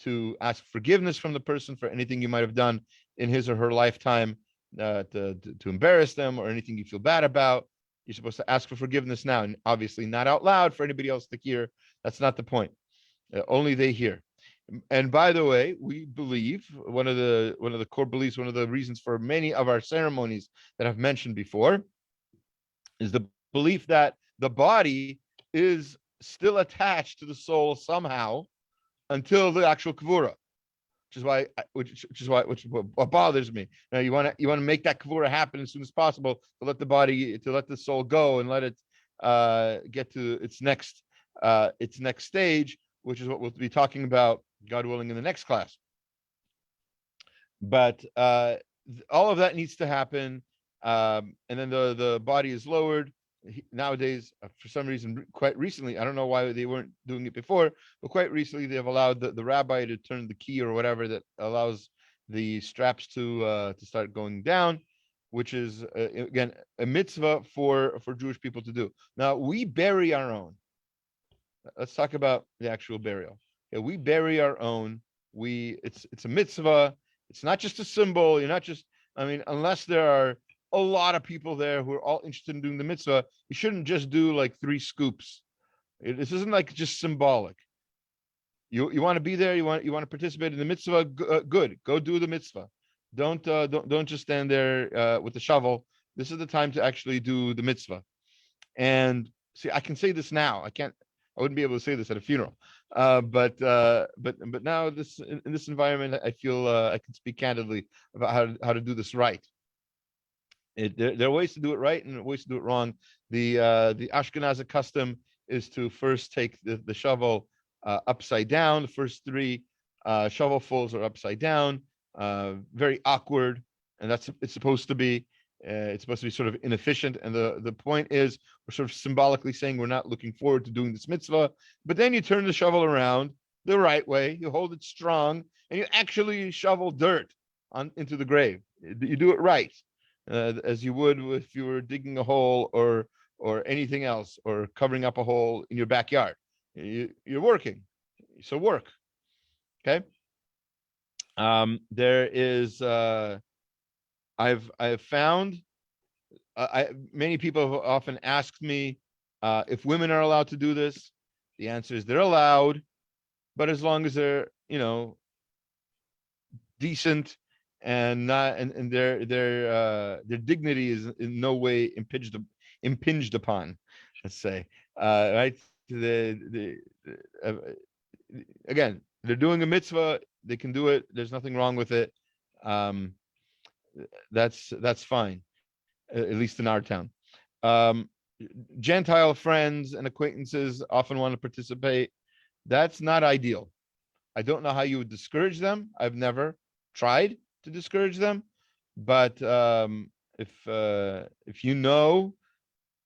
to ask forgiveness from the person for anything you might have done in his or her lifetime to embarrass them, or anything you feel bad about. You're supposed to ask for forgiveness now, and obviously not out loud for anybody else to hear. That's not the point. Only they hear. And by the way, we believe one of the core beliefs, one of the reasons for many of our ceremonies that I've mentioned before, is the belief that the body is still attached to the soul somehow until the actual kavura, which is what bothers me. Now you want to make that kavura happen as soon as possible, to let the soul go and let it get to its next stage, which is what we'll be talking about, God willing, in the next class. But all of that needs to happen, and then the body is lowered. Nowadays, for some reason, quite recently, I don't know why they weren't doing it before, but quite recently they've allowed the rabbi to turn the key or whatever that allows the straps to start going down, which is again a mitzvah for Jewish people to do. Now we bury our own. Let's talk about the actual burial. Yeah, we bury our own. It's a mitzvah. It's not just a symbol. You're not just, I mean, unless there are a lot of people there who are all interested in doing the mitzvah, you shouldn't just do like 3 scoops. This isn't like just symbolic. You want to be there. You want to participate in the mitzvah. Good. Go do the mitzvah. Don't just stand there with the shovel. This is the time to actually do the mitzvah. And see, I can say this now. I wouldn't be able to say this at a funeral. But now in this environment, I feel I can speak candidly about how to do this right. There are ways to do it right and ways to do it wrong. The Ashkenazi custom is to first take the shovel upside down. The first 3 shovelfuls are upside down, very awkward, and it's supposed to be. It's supposed to be sort of inefficient, and the point is we're sort of symbolically saying we're not looking forward to doing this mitzvah. But then you turn the shovel around the right way, you hold it strong, and you actually shovel dirt into the grave. You do it right, as you would if you were digging a hole or anything else, or covering up a hole in your backyard. You're working, so work. Okay. There is. I've found many people have often asked me if women are allowed to do this. The answer is they're allowed, but as long as they're decent and not and their dignity is in no way impinged upon. Let's say right. Uh, Again, they're doing a mitzvah. They can do it. There's nothing wrong with it. Um, that's fine, at least in our town. Um, Gentile friends and acquaintances often want to participate. That's not ideal. I don't know how you would discourage them. I've never tried to discourage them, but if you know,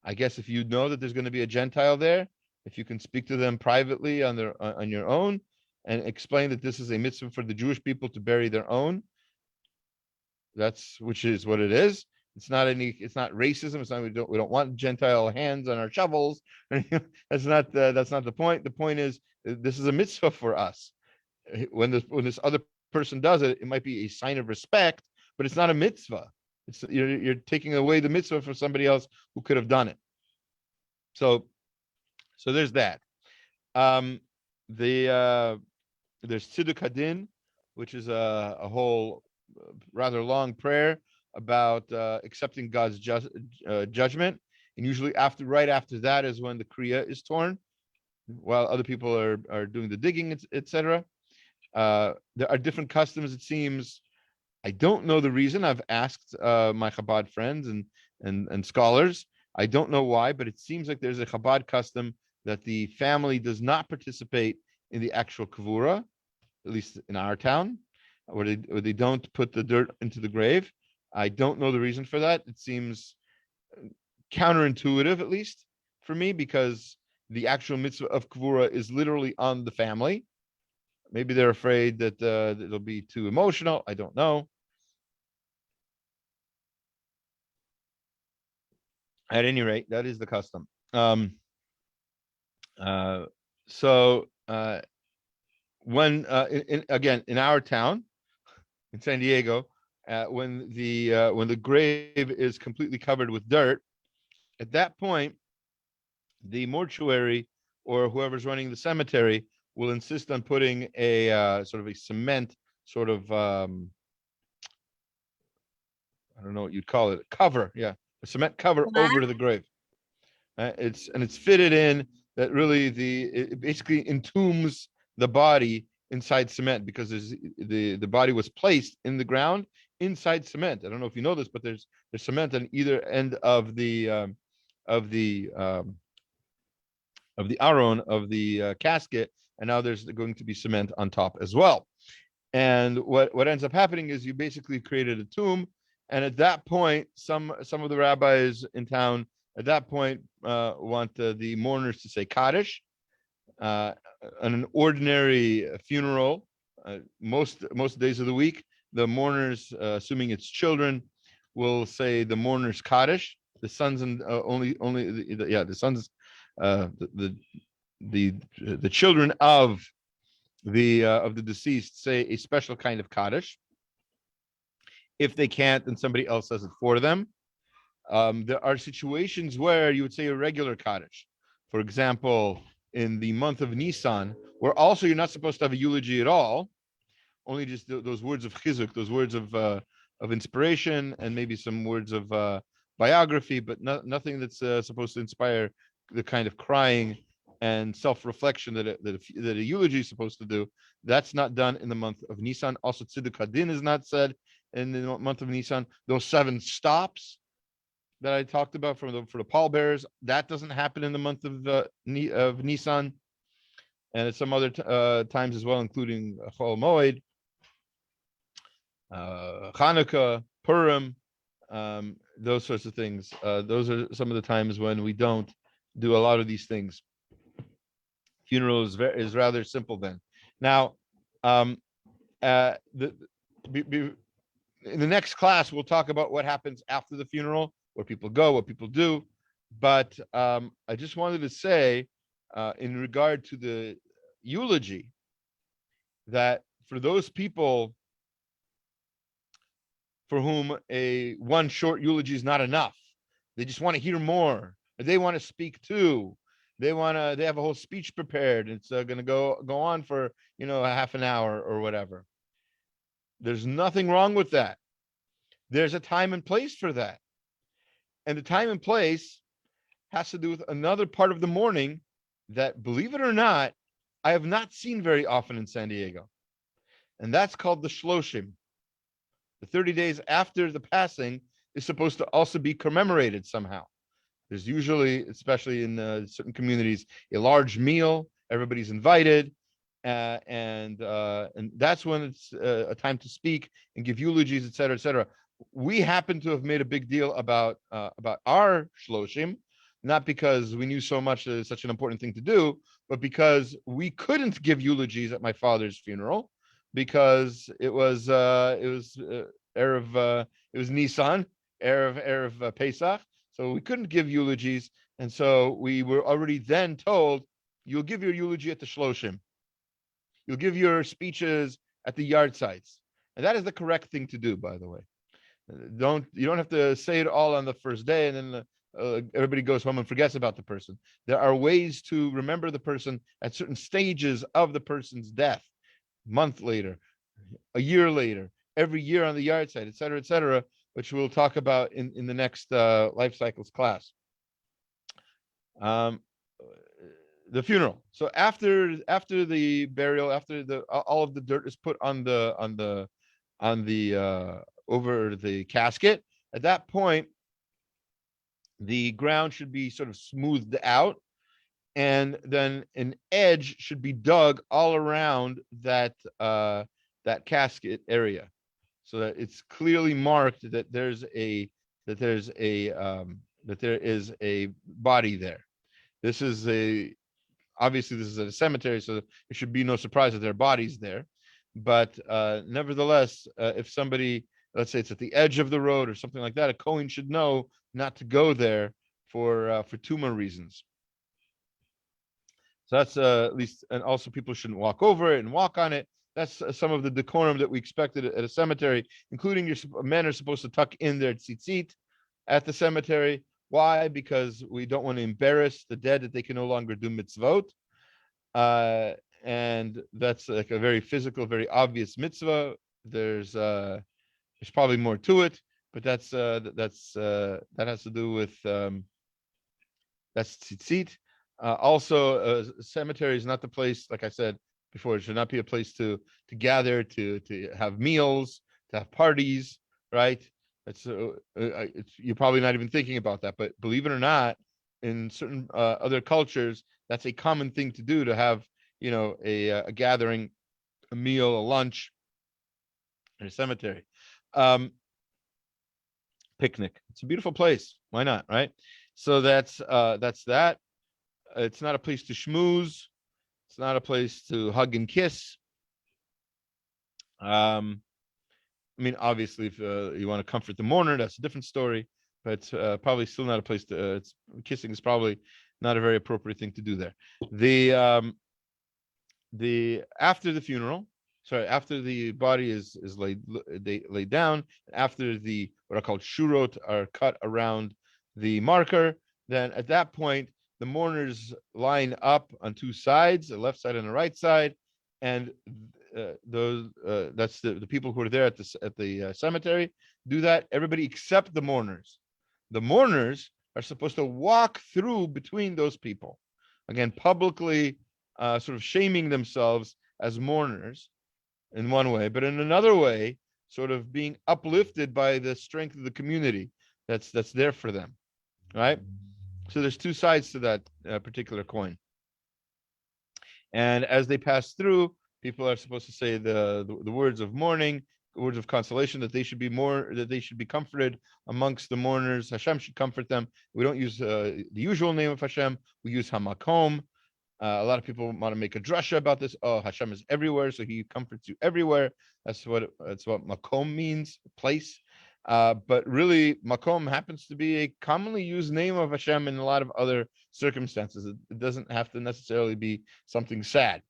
I guess if you know that there's going to be a Gentile there, if you can speak to them privately on your own and explain that this is a mitzvah for the Jewish people to bury their own, which is what it is. It's not racism. It's not we don't want Gentile hands on our shovels. That's not the point. The point is this is a mitzvah for us. When this other person does it, it might be a sign of respect, but it's not a mitzvah. You're taking away the mitzvah for somebody else who could have done it. So there's that. There's Tziduk Hadin, which is a whole rather long prayer about accepting God's judgment, and usually right after that is when the Kriya is torn, while other people are doing the digging, etc. There are different customs, it seems. I don't know the reason. I've asked my Chabad friends and scholars. I don't know why, but it seems like there's a Chabad custom that the family does not participate in the actual Kevura, at least in our town, where they don't put the dirt into the grave. I don't know the reason for that. It seems counterintuitive, at least for me, because the actual mitzvah of Kevura is literally on the family. Maybe they're afraid that it'll be too emotional. I don't know. At any rate, that is the custom. So when again in our town in San Diego, when the grave is completely covered with dirt, at that point, the mortuary or whoever's running the cemetery will insist on putting a sort of a cement sort of I don't know what you'd call it, a cover, yeah, a cement cover What? over the grave. It's fitted in that really it basically entombs the body inside cement because the body was placed in the ground inside cement. I don't know if you know this, but there's cement on either end of of the um, the aron of the casket, and now there's going to be cement on top as well. And what ends up happening is you basically created a tomb, and at that point, some of the rabbis in town at that point want the mourners to say Kaddish. On an ordinary funeral, most days of the week, the mourners, assuming it's children, will say the mourners Kaddish. The sons and the sons, the children of the deceased say a special kind of Kaddish. If they can't, then somebody else says it for them. There are situations where you would say a regular Kaddish. For example, in the month of Nisan, where also you're not supposed to have a eulogy at all, only just those words of chizuk, those words of inspiration, and maybe some words of biography, but nothing that's supposed to inspire the kind of crying and self-reflection that a eulogy is supposed to do. That's not done in the month of Nisan. Also, tziduk hadin is not said in the month of Nisan. Those 7 stops that I talked about for the pallbearers, that doesn't happen in the month of Nisan, and at some other times as well, including Chol Moed, Hanukkah, Purim, those sorts of things. Those are some of the times when we don't do a lot of these things. Funeral is rather simple then. Now, in the next class, we'll talk about what happens after the funeral, where people go, what people do. But I just wanted to say, in regard to the eulogy, that for those people for whom one short eulogy is not enough, they just want to hear more. They want to speak too. They have a whole speech prepared. It's going to go on for a half an hour or whatever. There's nothing wrong with that. There's a time and place for that. And the time and place has to do with another part of the mourning that, believe it or not, I have not seen very often in San Diego. And that's called the Shloshim. The 30 days after the passing is supposed to also be commemorated somehow. There's usually, especially in certain communities, a large meal. Everybody's invited, and that's when it's a time to speak and give eulogies, et cetera, et cetera. We happen to have made a big deal about our shloshim, not because we knew so much that it's such an important thing to do, but because we couldn't give eulogies at my father's funeral because it was Erev, it was Nisan, Erev Pesach. So we couldn't give eulogies, and so we were already then told, you'll give your eulogy at the Shloshim. You'll give your speeches at the yard sites. And that is the correct thing to do, by the way. You don't have to say it all on the first day, and then everybody goes home and forgets about the person. There are ways to remember the person at certain stages of the person's death, a month later, a year later, every year on the yard site, et cetera, which we'll talk about in the next life cycles class. The funeral. So after the burial, after all of the dirt is put on the over the casket, at that point, the ground should be sort of smoothed out, and then an edge should be dug all around that casket area, so that it's clearly marked that there is a body there. This is obviously this is at a cemetery, so it should be no surprise that there are bodies there. But nevertheless, if somebody, let's say it's at the edge of the road or something like that, a Kohen should know not to go there for tumor reasons. So that's at least, and also people shouldn't walk over it and walk on it. That's some of the decorum that we expected at a cemetery, including men are supposed to tuck in their tzitzit at the cemetery. Why? Because we don't want to embarrass the dead that they can no longer do mitzvot. And that's like a very physical, very obvious mitzvah. There's probably more to it, but that has to do with that's tzitzit. Also, a cemetery is not the place, like I said before, it should not be a place to gather, to have meals, to have parties, right? You're probably not even thinking about that, but believe it or not, in certain other cultures, that's a common thing to do, to have, a gathering, a meal, a lunch in a cemetery. Picnic. It's a beautiful place. Why not, right? So that's that. It's not a place to schmooze. It's not a place to hug and kiss. I mean, obviously, if you want to comfort the mourner, that's a different story. But probably still not a place to. Kissing is probably not a very appropriate thing to do there. The after the funeral, after the body is laid down, after the what are called shurot are cut around the marker, then at that point the mourners line up on two sides, the left side and the right side, and that's the people who are there at the cemetery do that. Everybody except the mourners. The mourners are supposed to walk through between those people, again publicly, sort of shaming themselves as mourners in one way, but in another way, sort of being uplifted by the strength of the community that's there for them, right? So there's two sides to that particular coin. And as they pass through, people are supposed to say the words of mourning, words of consolation, that they should be comforted amongst the mourners. Hashem should comfort them. We don't use the usual name of Hashem. We use Hamakom. A lot of people want to make a drasha about this. Oh, Hashem is everywhere, so He comforts you everywhere. That's what makom means, place. But really, makom happens to be a commonly used name of Hashem in a lot of other circumstances. It doesn't have to necessarily be something sad.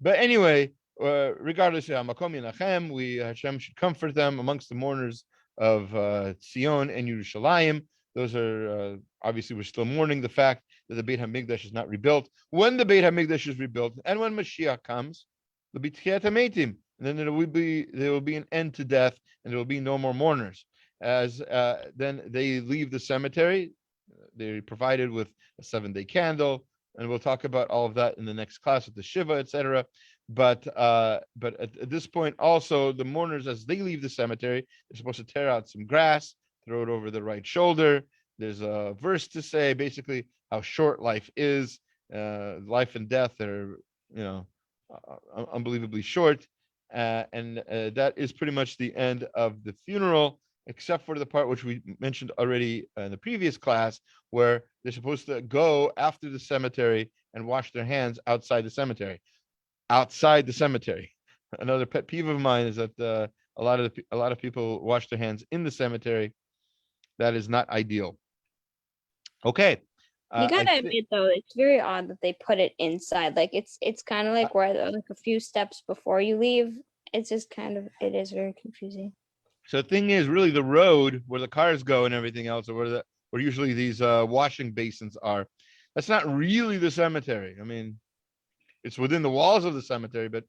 But anyway, regardless of makom yinachem, Hashem should comfort them amongst the mourners of Zion and Yerushalayim. Those are obviously, we're still mourning the fact that the Beit HaMikdash is not rebuilt. When the Beit HaMikdash is rebuilt, and when Mashiach comes, there'll be Tchiyat HaMeitim, and then there will be an end to death, and there will be no more mourners. As then they leave the cemetery, they're provided with a 7-day candle, and we'll talk about all of that in the next class with the Shiva, etc. But at this point, also the mourners, as they leave the cemetery, they're supposed to tear out some grass, throw it over the right shoulder. There's a verse to say basically how short life is. Life and death are, unbelievably short. And that is pretty much the end of the funeral, except for the part which we mentioned already in the previous class, where they're supposed to go after the cemetery and wash their hands outside the cemetery. Outside the cemetery. Another pet peeve of mine is that a lot of people wash their hands in the cemetery. That is not ideal. Okay. You gotta admit though, it's very odd that they put it inside. Like it's kind of like where like a few steps before you leave. It's just it is very confusing. So the thing is, really, the road where the cars go and everything else, or where usually these washing basins are, that's not really the cemetery. I mean, it's within the walls of the cemetery, but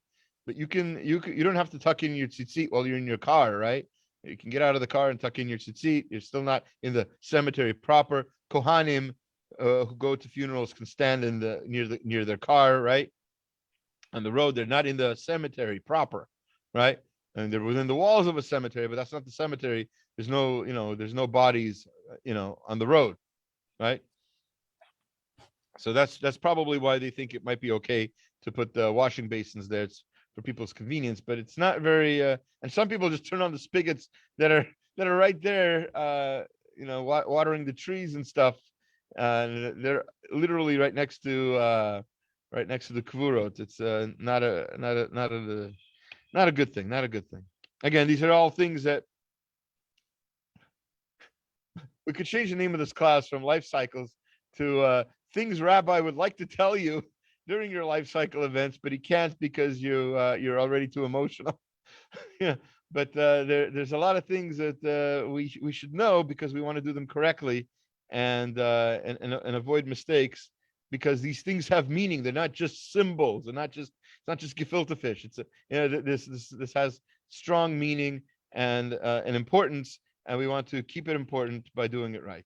you don't have to tuck in your tzitzit while you're in your car, right? You can get out of the car and tuck in your tzitzit. You're still not in the cemetery proper. Kohanim who go to funerals can stand in near their car, right? On the road, they're not in the cemetery proper, right? And they're within the walls of a cemetery, but that's not the cemetery. There's no bodies, on the road, right? So that's probably why they think it might be okay to put the washing basins there. It's for people's convenience, but it's not very. And some people just turn on the spigots that are right there, watering the trees and stuff. They're literally right next to the Kevura. It's not a good thing. Not a good thing. Again, these are all things that we could change the name of this class from life cycles to things Rabbi would like to tell you during your life cycle events, but he can't because you're already too emotional. Yeah, but there's a lot of things that we should know because we want to do them correctly and avoid mistakes, because these things have meaning. They're not just symbols. It's not just gefilte fish. It's this has strong meaning and an importance, and we want to keep it important by doing it right.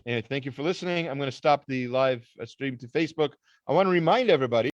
And thank you for listening. I'm going to stop the live stream to Facebook. I want to remind everybody